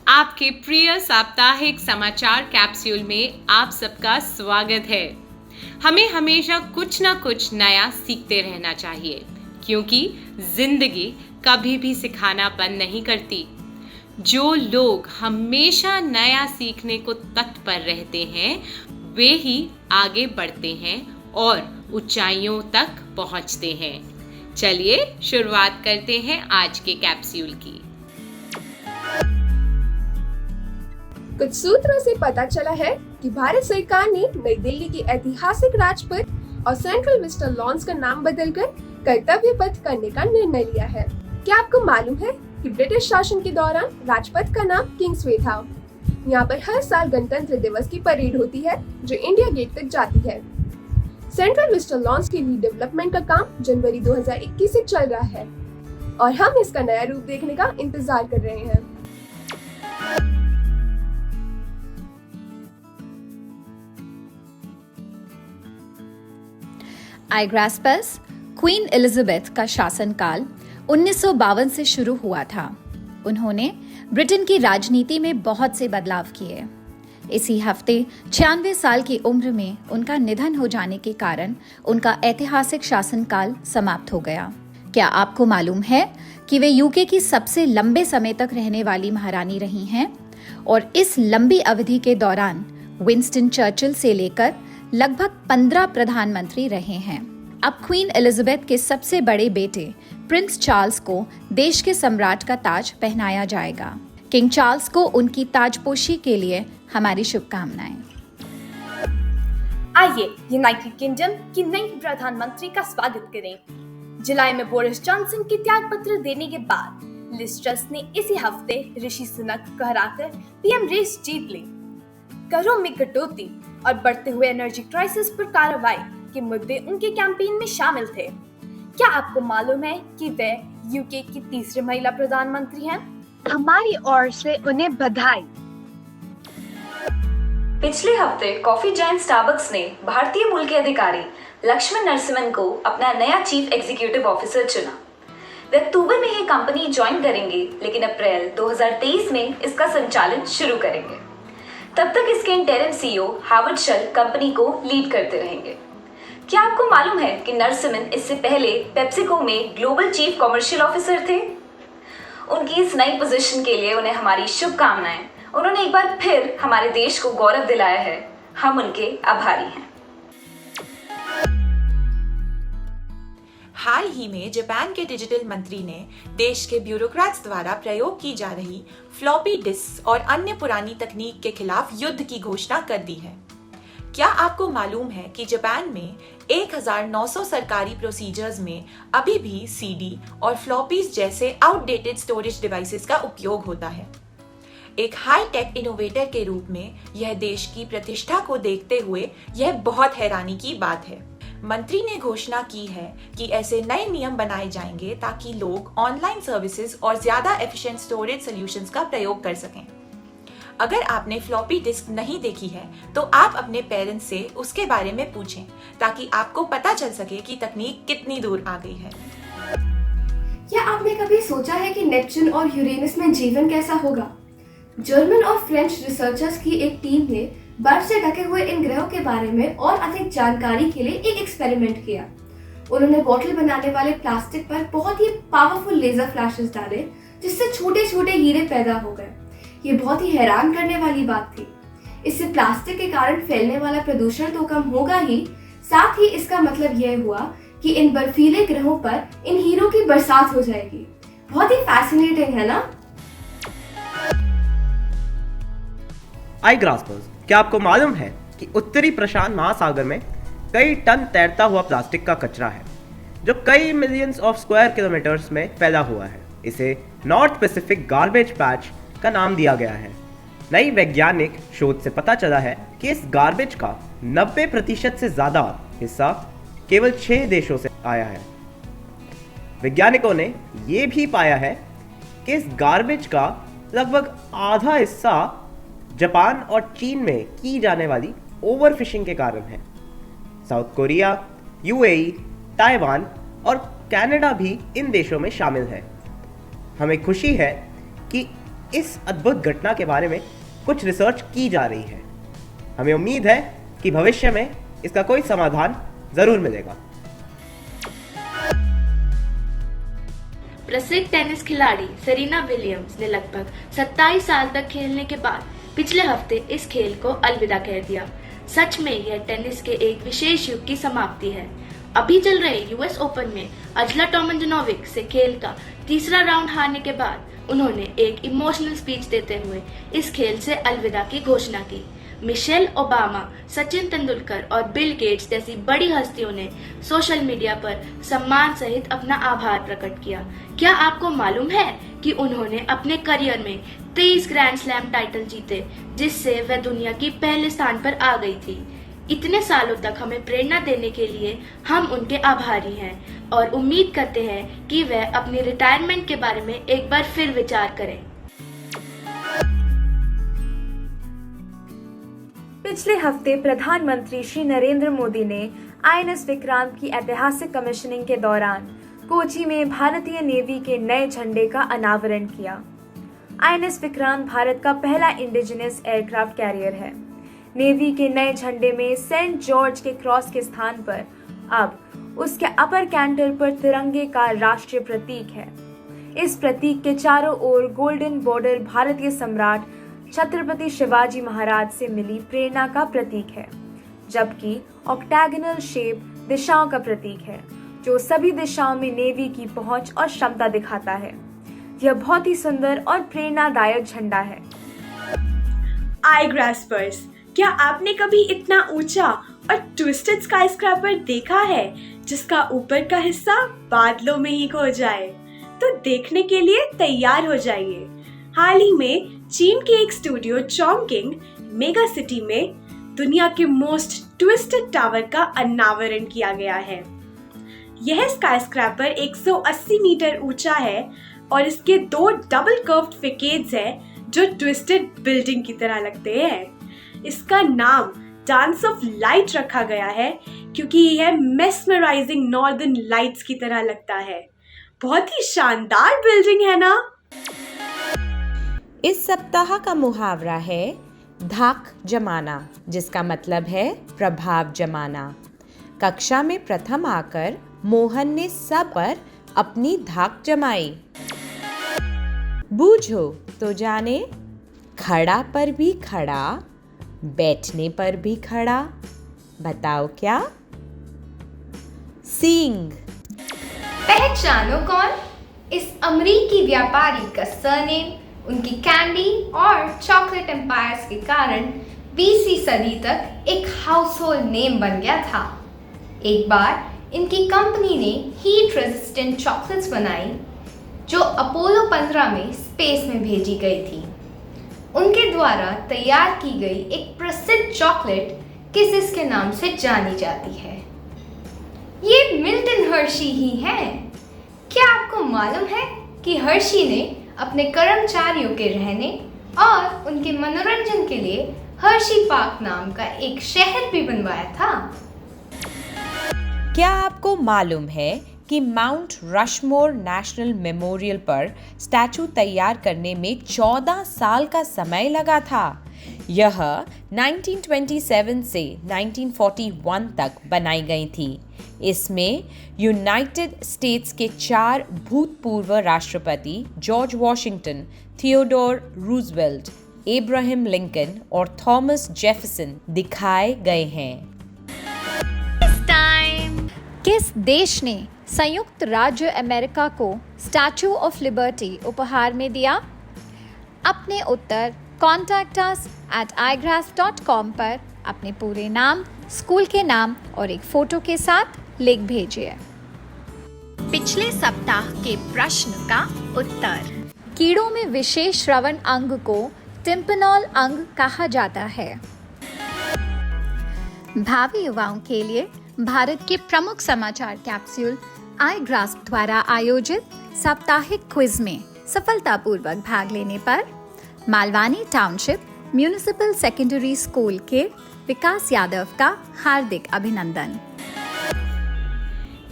आपके प्रिय साप्ताहिक समाचार कैप्सूल में आप सबका स्वागत है। हमें हमेशा कुछ ना कुछ नया सीखते रहना चाहिए, क्योंकि जिंदगी कभी भी सिखाना बंद नहीं करती। जो लोग हमेशा नया सीखने को तत्पर रहते हैं, वे ही आगे बढ़ते हैं और ऊंचाइयों तक पहुंचते हैं। चलिए शुरुआत करते हैं आज के कैप्सूल की। कुछ सूत्रों से पता चला है कि भारत सरकार ने नई दिल्ली की ऐतिहासिक राजपथ और सेंट्रल विस्टा लॉन्स का नाम बदलकर कर्तव्य पथ करने का निर्णय लिया है। क्या आपको मालूम है कि ब्रिटिश शासन के दौरान राजपथ का नाम किंग्सवे था। यहाँ पर हर साल गणतंत्र दिवस की परेड होती है जो इंडिया गेट तक जाती है। सेंट्रल विस्टा लॉन्स की रीडेवलपमेंट का काम जनवरी 2021 से चल रहा है और हम इसका नया रूप देखने का इंतजार कर रहे हैं। आइग्रास्पस क्वीन एलिजाबेथ का शासनकाल 1952 से शुरू हुआ था। उन्होंने ब्रिटेन की राजनीति में बहुत से बदलाव किए। इसी हफ्ते 96 साल की उम्र में उनका निधन हो जाने के कारण उनका ऐतिहासिक शासनकाल समाप्त हो गया। क्या आपको मालूम है कि वे यूके की सबसे लंबे समय तक रहने वाली महारानी रही हैं और इस लंबी अवधि के दौरान विंस्टन चर्चिल से लेकर लगभग 15 प्रधानमंत्री रहे हैं। अब क्वीन एलिजाबेथ के सबसे बड़े बेटे प्रिंस चार्ल्स को देश के सम्राट का ताज पहनाया जाएगा। किंग चार्ल्स को उनकी ताजपोशी के लिए हमारी शुभकामनाएं। आइए यूनाइटेड किंगडम की नई प्रधानमंत्री का स्वागत करें। जुलाई में बोरिस जॉनसन के त्याग पत्र देने के बाद लिज ट्रस ने इसी हफ्ते ऋषि सुनक को हराकर पीएम रेस जीत ली। करों में कटौती और बढ़ते हुए एनर्जी क्राइसिस पर कार्रवाई के मुद्दे उनके कैंपेन में शामिल थे। क्या आपको मालूम है कि वे यूके की तीसरी महिला प्रधानमंत्री हैं? हमारी ओर से उन्हें बधाई। पिछले हफ्ते कॉफी जायंट स्टारबक्स ने भारतीय मूल के अधिकारी लक्ष्मण नरसिम्हन को अपना नया चीफ एग्जीक्यूटिव ऑफिसर चुना। वे अक्टूबर में ये कंपनी ज्वाइन करेंगे, लेकिन अप्रैल 2023 में इसका संचालन शुरू करेंगे। तब तक इसके इंटरिम सीईओ हावर्ड शल कंपनी को लीड करते रहेंगे। क्या आपको मालूम है कि नरसिम्हन इससे पहले पेप्सिको में ग्लोबल चीफ कमर्शियल ऑफिसर थे? उनकी इस नई पोजीशन के लिए उन्हें हमारी शुभकामनाएं। उन्होंने एक बार फिर हमारे देश को गौरव दिलाया है। हम उनके आभारी हैं। हाल ही में जापान के डिजिटल मंत्री ने देश के ब्यूरोक्रेट्स द्वारा प्रयोग की जा रही फ्लॉपी डिस्क और अन्य पुरानी तकनीक के खिलाफ युद्ध की घोषणा कर दी है। क्या आपको मालूम है कि जापान में 1900 सरकारी प्रोसीजर्स में अभी भी सीडी और फ्लॉपीज जैसे आउटडेटेड स्टोरेज डिवाइसेस का उपयोग होता है? एक हाई टेक इनोवेटर के रूप में यह देश की प्रतिष्ठा को देखते हुए यह बहुत हैरानी की बात है। मंत्री ने घोषणा की है कि ऐसे नए नियम बनाए जाएंगे ताकि लोग ऑनलाइन सर्विसेज और ज्यादा एफिशिएंट स्टोरेज सॉल्यूशंस का प्रयोग कर सकें। अगर आपने फ्लॉपी डिस्क नहीं देखी है तो आप अपने पेरेंट्स से उसके बारे में पूछें ताकि आपको पता चल सके कि तकनीक कितनी दूर आ गई है। क्या आपने कभी सोचा है कि नेपच्यून और यूरेनस में जीवन कैसा होगा? जर्मन और फ्रेंच रिसर्चर्स की एक टीम ने बर्फ से ढके हुए इन ग्रहों के बारे में और अधिक जानकारी के लिए एक एक्सपेरिमेंट किया। उन्होंने बोतल बनाने वाले प्लास्टिक पर बहुत ही पावरफुल लेजर फ्लैशेस डाले, जिससे छोटे छोटे हीरे पैदा हो गए। ये बहुत ही हैरान करने वाली बात थी। इससे प्लास्टिक के कारण फैलने वाला प्रदूषण तो कम होगा ही, साथ ही इसका मतलब यह हुआ कि इन बर्फीले ग्रहों पर इन हीरों की बरसात हो जाएगी। बहुत ही फैसिनेटिंग है ना? आइग्रास्पर्स, क्या आपको मालूम है कि उत्तरी प्रशांत महासागर में कई टन तैरता हुआ प्लास्टिक का कचरा है जो कई मिलियंस ऑफ स्क्वायर किलोमीटर्स में फैला हुआ है। इसे नॉर्थ पैसिफिक गार्बेज पैच का नाम दिया गया है। नई वैज्ञानिक शोध से पता चला है कि इस गार्बेज का 90% से ज़्यादा हिस्सा केवल 6 देशों से आया है। वैज्ञानिकों ने यह भी पाया है कि इस गार्बेज का लगभग आधा हिस्सा जापान और चीन में की जाने वाली ओवरफिशिंग के कारण है। साउथ कोरिया, यूएई, ताइवान और कनाडा भी इन देशों में शामिल है। हमें खुशी है कि इस अद्भुत घटना के बारे में कुछ रिसर्च की जा रही है। हमें उम्मीद है कि भविष्य में इसका कोई समाधान जरूर मिलेगा। प्रसिद्ध टेनिस खिलाड़ी सेरेना विलियम्स ने लगभग 27 साल तक खेलने के बाद पिछले हफ्ते इस खेल को अलविदा कह दिया। सच में यह टेनिस के एक विशेष युग की समाप्ति है। अभी चल रहे यूएस ओपन में अजला टोमनजनोविक से खेल का तीसरा राउंड हारने के बाद उन्होंने एक इमोशनल स्पीच देते हुए इस खेल से अलविदा की घोषणा की। मिशेल ओबामा, सचिन तेंदुलकर और बिल गेट्स जैसी बड़ी हस्तियों ने सोशल मीडिया पर सम्मान सहित अपना आभार प्रकट किया। क्या आपको मालूम है कि उन्होंने अपने करियर में 23 ग्रैंड स्लैम टाइटल जीते, जिससे वह दुनिया की पहले स्थान पर आ गई थी। इतने सालों तक हमें प्रेरणा देने के लिए हम उनके आभारी हैं और उम्मीद करते हैं कि वह अपनी रिटायरमेंट के बारे में एक बार फिर विचार करें। पिछले हफ्ते प्रधानमंत्री श्री नरेंद्र मोदी ने आईएनएस विक्रांत की ऐतिहासिक कमीशनिंग के दौरान कोची में भारतीय नेवी के नए झंडे का अनावरण किया। आईएनएस विक्रांत भारत का पहला इंडिजिनस एयरक्राफ्ट कैरियर है। नेवी के नए झंडे में सेंट जॉर्ज के क्रॉस के स्थान पर अब उसके अपर कैंटर पर तिरंगे का राष्ट्रीय प्रतीक है। इस प्रतीक के चारों ओर गोल्डन बॉर्डर भारतीय सम्राट छत्रपति शिवाजी महाराज से मिली प्रेरणा का प्रतीक है, जबकि ऑक्टागोनल शेप दिशाओं का प्रतीक है, जो सभी दिशाओं में नेवी की पहुंच और क्षमता दिखाता है। यह बहुत ही सुंदर और प्रेरणादायक झंडा है। आई ग्रास्पर्स, क्या आपने कभी इतना ऊंचा और ट्विस्टेड स्काईस्क्रैपर देखा है जिसका ऊपर का हिस्सा बादलों में ही खो जाए? तो देखने के लिए तैयार हो जाइए। हाल ही में चीन के एक स्टूडियो चॉन्गकिंग मेगा सिटी में दुनिया के मोस्ट ट्विस्टेड टावर का अनावरण किया गया है। यह स्काईस्क्रैपर 180 मीटर ऊंचा है और इसके 2 डबल कर्व्ड फैकेड्स हैं जो ट्विस्टेड बिल्डिंग की तरह लगते हैं। इसका नाम डांस ऑफ लाइट रखा गया है क्योंकि यह मेस्मराइजिंग नॉर्दर्न लाइट्स की तरह लगता है। बहुत ही शानदार बिल्डिंग है ना? इस सप्ताह का मुहावरा है धाक जमाना, जिसका मतलब है प्रभाव जमाना। कक्षा में प्रथम आकर मोहन ने सब पर अपनी धाक जमाई। बूझो तो जाने, खड़ा पर भी खड़ा, बैठने पर भी खड़ा, बताओ क्या? सींग। पहचानो कौन? इस अमरीकी व्यापारी का सरनेम उनकी कैंडी और चॉकलेट एम्पायर्स के कारण 20वीं सदी तक एक हाउसहोल्ड नेम बन गया था। एक बार इनकी कंपनी ने हीट रेजिस्टेंट चॉकलेट्स बनाई जो अपोलो 15 में स्पेस में भेजी गई थी। उनके द्वारा तैयार की गई एक प्रसिद्ध चॉकलेट किसिस के नाम से जानी जाती है। ये मिल्टन हर्शी ही हैं। क्या आपको मालूम है कि हर्शी ने अपने कर्मचारियों के रहने और उनके मनोरंजन के लिए हर्शी पार्क नाम का एक शहर भी बनवाया था? क्या आपको मालूम है कि माउंट रशमोर नेशनल मेमोरियल पर स्टैचू तैयार करने में 14 साल का समय लगा था? यह 1927 से 1941 तक बनाई गई थी। इसमें यूनाइटेड स्टेट्स के 4 भूतपूर्व राष्ट्रपति George Washington, Theodore Roosevelt, Abraham Lincoln और थॉमस जेफरसन दिखाए गए हैं। किस देश ने संयुक्त राज्य अमेरिका को स्टैचू ऑफ लिबर्टी उपहार में दिया? अपने उत्तर कॉन्टैक्ट अस @igraph.com पर अपने पूरे नाम, स्कूल के नाम और एक फोटो के साथ लिख भेजिए। पिछले सप्ताह के प्रश्न का उत्तर। कीड़ों में विशेष श्रवण अंग को टिम्पैनल अंग कहा जाता है। भावी युवाओं के लिए भारत के प्रमुख समाचार कैप्सूल आई ग्रास्प द्वारा आयोजित साप्ताहिक क्विज में सफलतापूर्वक भाग लेने पर Malvani township municipal secondary school के विकास यादव का हार्दिक अभिनंदन।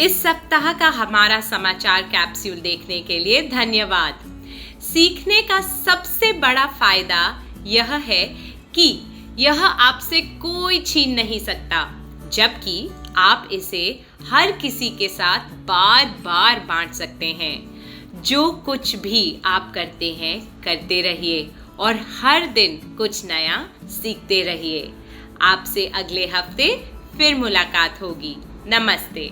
इस सप्ताह का हमारा समाचार कैप्सूल देखने के लिए धन्यवाद। सीखने का सबसे बड़ा फायदा यह है कि यह आपसे कोई छीन नहीं सकता, जबकि आप इसे हर किसी के साथ बार बार बांट सकते हैं। जो कुछ भी आप करते हैं करते रहिए और हर दिन कुछ नया सीखते रहिए। आपसे अगले हफ्ते फिर मुलाकात होगी। नमस्ते।